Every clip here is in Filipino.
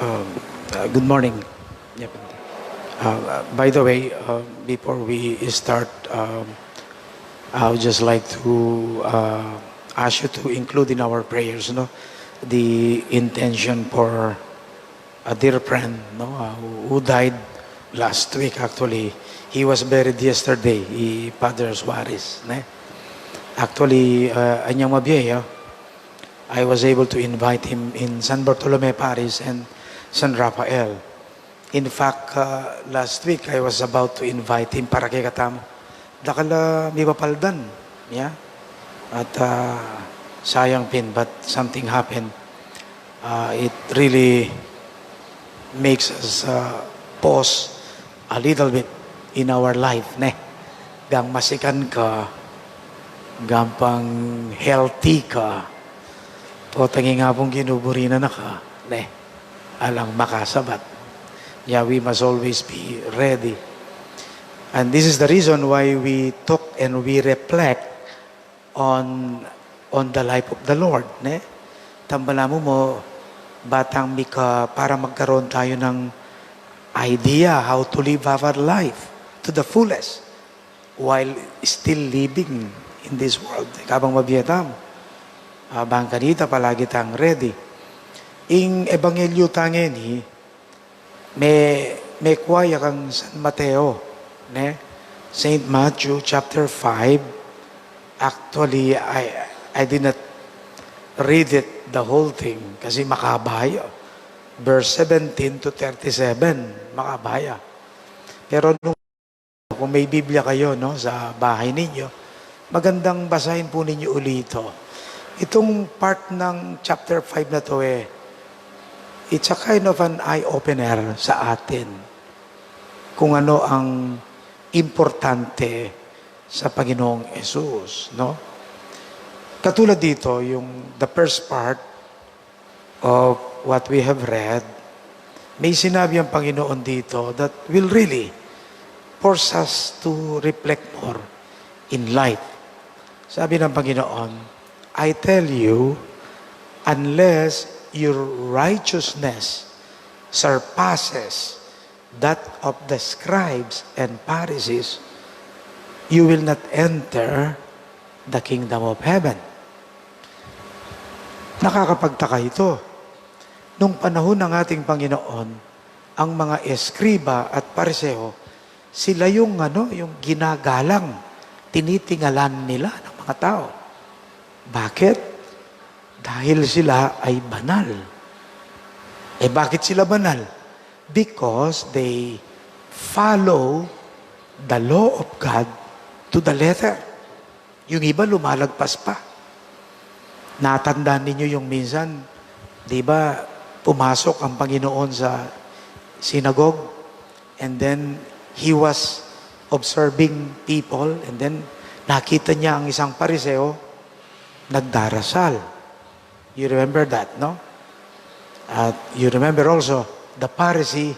Um, Good morning. Yep. By the way, before we start, I would just like to ask you to include in our prayers, the intention for a dear friend, who died last week. Actually, he was buried yesterday. Father Suarez. Actually, anyang mabiyaya, I was able to invite him in San Bartolome Parish and San Rafael. In fact, last week I was about to invite him para kay katamo. Dakala may papaldan. Yeah? At sayang pin, but something happened. It really makes us pause a little bit in our life. Gang masikan ka, gampang healthy ka, o tangi nga pong ginuburi na ka, alang makasabat. Yeah, we must always be ready. And this is the reason why we talk and we reflect on the life of the Lord. Tambala mo, batang mika, para magkaroon tayo ng idea how to live our life to the fullest while still living in this world. Kabang mabiyatam, abang kanita palagi tang ready. Ing ebanghelyo tangeni, may kwaya kang San Mateo, Saint Matthew chapter 5. Actually, I did not read it the whole thing kasi makabaya. Verse 17 to 37, makabaya. Pero kung may Biblia kayo sa bahay ninyo, magandang basahin po ninyo ulit ito. Itong part ng chapter 5 na to it's a kind of an eye-opener sa atin kung ano ang importante sa Panginoong Jesus, Katulad dito, the first part of what we have read, may sinabi ang Panginoon dito that will really force us to reflect more in life. Sabi ng Panginoon, I tell you, unless your righteousness surpasses that of the scribes and Pharisees, you will not enter the kingdom of heaven. Nakakapagtaka ito. Nung panahon ng ating Panginoon, ang mga eskriba at pariseo, sila yung ginagalang, tinitingalan nila ng mga tao. Bakit? Dahil sila ay banal. Bakit sila banal? Because they follow the law of God to the letter. Yung iba lumalagpas pa. Natandaan ninyo yung minsan, di ba, pumasok ang Panginoon sa synagogue and then He was observing people and then nakita niya ang isang pariseo nagdarasal. You remember that, no? At you remember also, the Pharisee,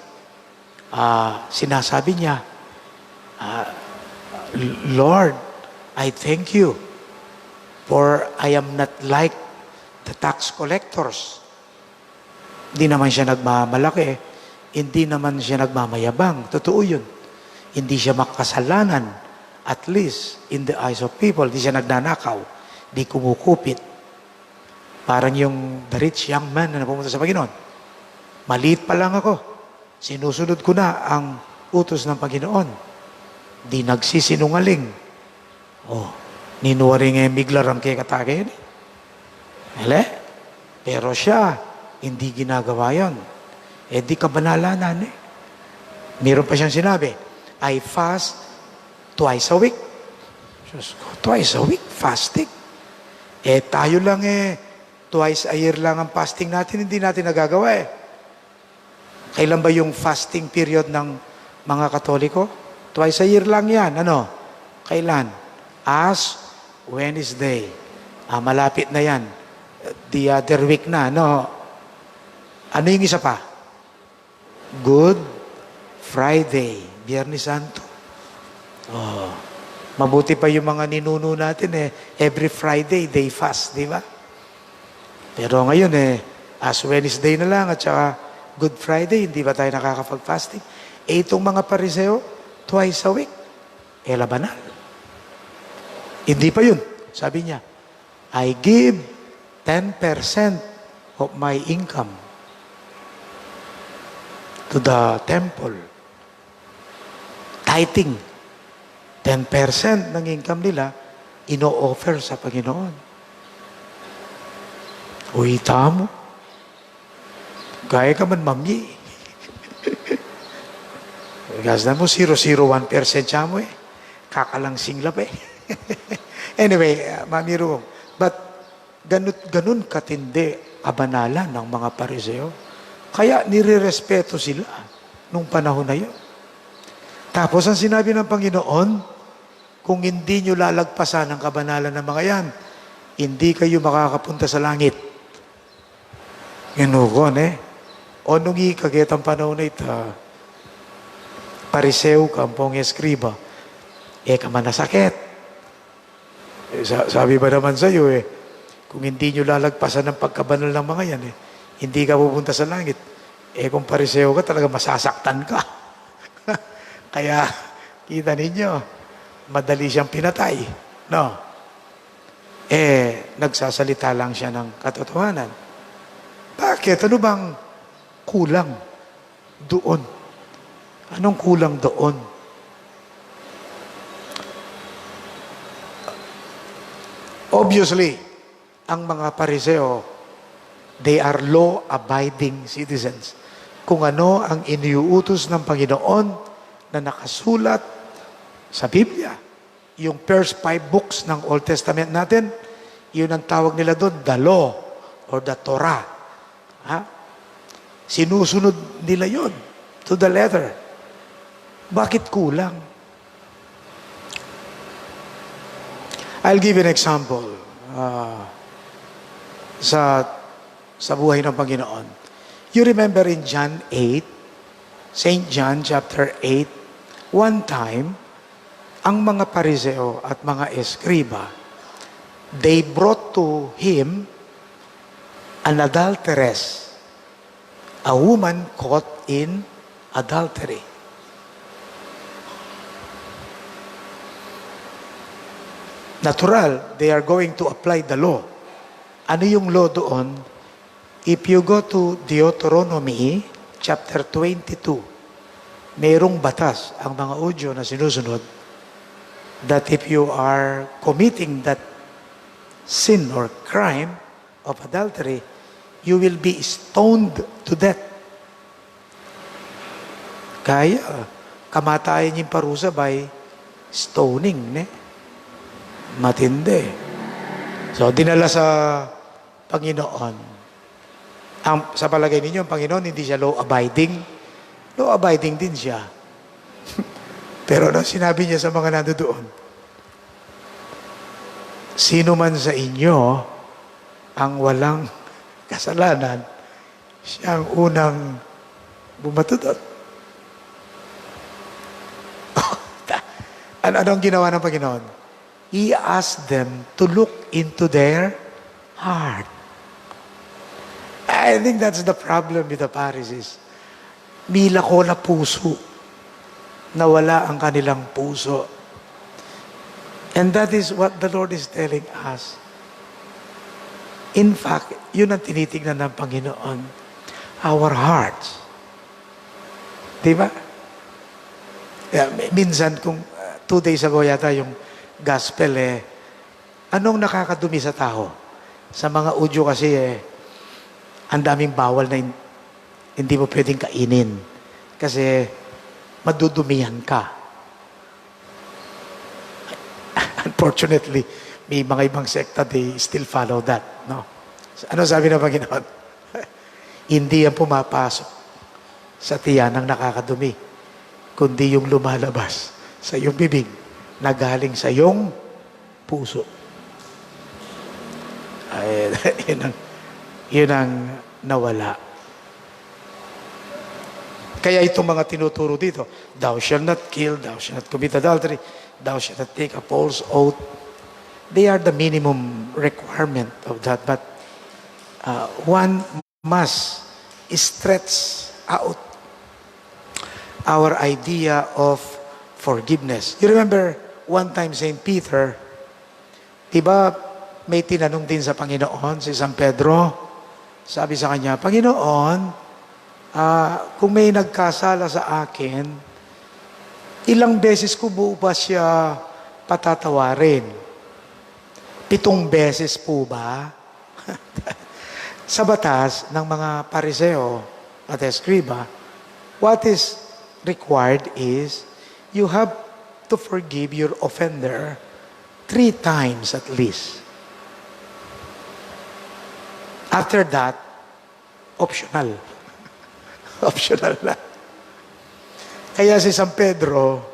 sinasabi niya, Lord, I thank you for I am not like the tax collectors. Hindi naman siya nagmamalaki, hindi naman siya nagmamayabang. Totoo yun. Hindi siya makasalanan, at least in the eyes of people. Hindi siya nagnanakaw, hindi kumukupit. Parang yung the rich young man na pumunta sa Panginoon. Maliit pa lang ako. Sinusunod ko na ang utos ng Panginoon. Di nagsisinungaling. Ninuwaring miglar ang kay katake yun. Pero siya, hindi ginagawa yun. Di kabanalanan Meron pa siyang sinabi, I fast twice a week. Twice a week, fasting. Tayo lang twice a year lang ang fasting natin, hindi natin nagagawa Kailan ba yung fasting period ng mga Katoliko? Twice a year lang yan. Kailan? Ash Wednesday. Malapit na yan. The other week na, Ano yung isa pa? Good Friday. Biyernes Santo. Mabuti pa yung mga ninuno natin every Friday, they fast, di ba? Pero ngayon Ash Wednesday na lang at saka Good Friday, hindi ba tayo nakakapag-fasting? Itong mga Pariseo, twice a week. Labanal. Hindi pa yun. Sabi niya, I give 10% of my income to the temple. Tithing. 10% ng income nila, ino-offer sa Panginoon. Uy, tamo. Gaya ka man, mami. Gazdan mo, 0.01% siya mo Kakalang singlap Anyway, Mami Ruong, but ganun katindi kabanalan ng mga Pariseo. Kaya nirerespeto sila nung panahon na yun. Tapos ang sinabi ng Panginoon, kung hindi nyo lalagpasan ang kabanalan ng mga yan, hindi kayo makakapunta sa langit. Ginukon O nung ikaget ang panahon na ito, Pariseo, kampong eskriba, ka man nasakit. Sabi ba naman sa iyo kung hindi nyo lalagpasan ng pagkabanal ng mga yan, hindi ka pupunta sa langit. Kung Pariseo ka, talaga masasaktan ka. Kaya, kita ninyo, madali siyang pinatay. No? Nagsasalita lang siya ng katotohanan. Bakit? Ano bang kulang doon? Anong kulang doon? Obviously, ang mga Pariseo, they are law-abiding citizens. Kung ano ang iniuutos ng Panginoon na nakasulat sa Biblia. Yung first 5 books ng Old Testament natin, yun ang tawag nila doon, the law or the Torah. Sinusunod nila yun to the letter. Bakit kulang? I'll give you an example sa buhay ng Panginoon. You remember in John 8, St. John chapter 8, one time, ang mga Pariseo at mga Eskriba, they brought to him an adulteress, a woman caught in adultery. Natural, they are going to apply the law. Ano yung law doon? If you go to Deuteronomy chapter 22, mayroong batas ang mga Udyo na sinusunod that if you are committing that sin or crime of adultery, you will be stoned to death. Kaya, kamatayan yung parusa by stoning, matindi. So, dinala sa Panginoon. Sa palagay ninyo, ang Panginoon, hindi siya law-abiding. Law-abiding din siya. Pero ano sinabi niya sa mga nandoon? Sino man sa inyo ang walang kasalanan, siya ang unang bumatudot. Anong ginawa ng Panginoon? He asked them to look into their heart. I think that's the problem with the Pharisees. Mila ko na puso. Nawala ang kanilang puso. And that is what the Lord is telling us. In fact, yun ang tinitignan ng Panginoon. Our hearts. Diba? Minsan, kung 2 days ago yata yung gospel anong nakakadumi sa tao? Sa mga Udyo kasi ang daming bawal na hindi mo pwedeng kainin. Kasi madudumihan ka. Unfortunately, may mga ibang sekta, they still follow that. No? Ano sabi ng Panginoon? Hindi yan pumapasok sa tiyan ng nakakadumi, kundi yung lumalabas sa iyong bibig na galing sa iyong puso. Ay, yun ang nawala. Kaya itong mga tinuturo dito, thou shalt not kill, thou shalt not commit adultery, thou shalt not take a false oath. They are the minimum requirement of that. But one must stretch out our idea of forgiveness. You remember, one time St. Peter, diba may tinanong din sa Panginoon, si San Pedro, sabi sa kanya, Panginoon, kung may nagkasala sa akin, ilang beses ko ba siya patatawarin? 7 beses po ba? Sa batas ng mga pariseo at eskriba, what is required is you have to forgive your offender 3 times at least. After that, optional. Optional na. Kaya si San Pedro,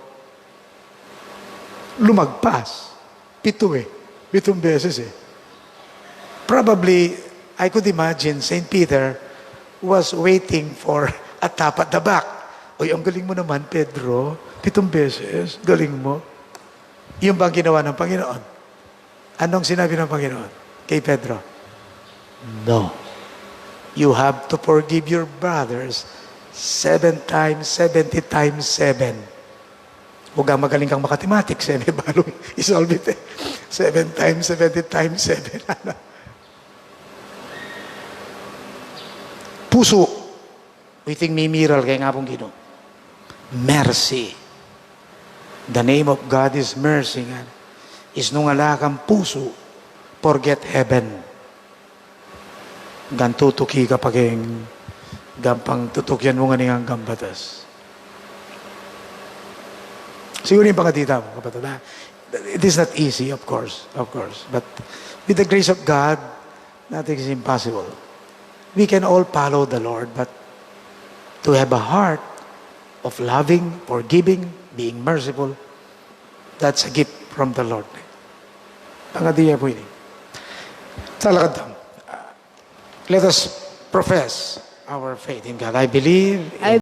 lumagpas. 7 beses eh. Probably, I could imagine St. Peter was waiting for a tap at the back. Uy, ang galing mo naman, Pedro. 7 beses. Galing mo. Yung bang ginawa ng Panginoon? Anong sinabi ng Panginoon kay Pedro? No. You have to forgive your brothers 7 times, 70 times 7. Huwag magaling kang mathematics, may balong isolve it eh. 7 times, 70 times 7. Puso. Waiting mimiral kaya nga pong Ginoo. Mercy. The name of God is mercy. Is nung alakang puso, forget heaven. Gan tutuki ka paging gampang tutukyan mo nga niyang gambatas. Siguro yung pangatita mo, kapatid. It is not easy, of course. But with the grace of God, nothing is impossible. We can all follow the Lord, but to have a heart of loving, forgiving, being merciful, that's a gift from the Lord. Pangatiya po ini. Talakad. Let us profess our faith in God. I believe in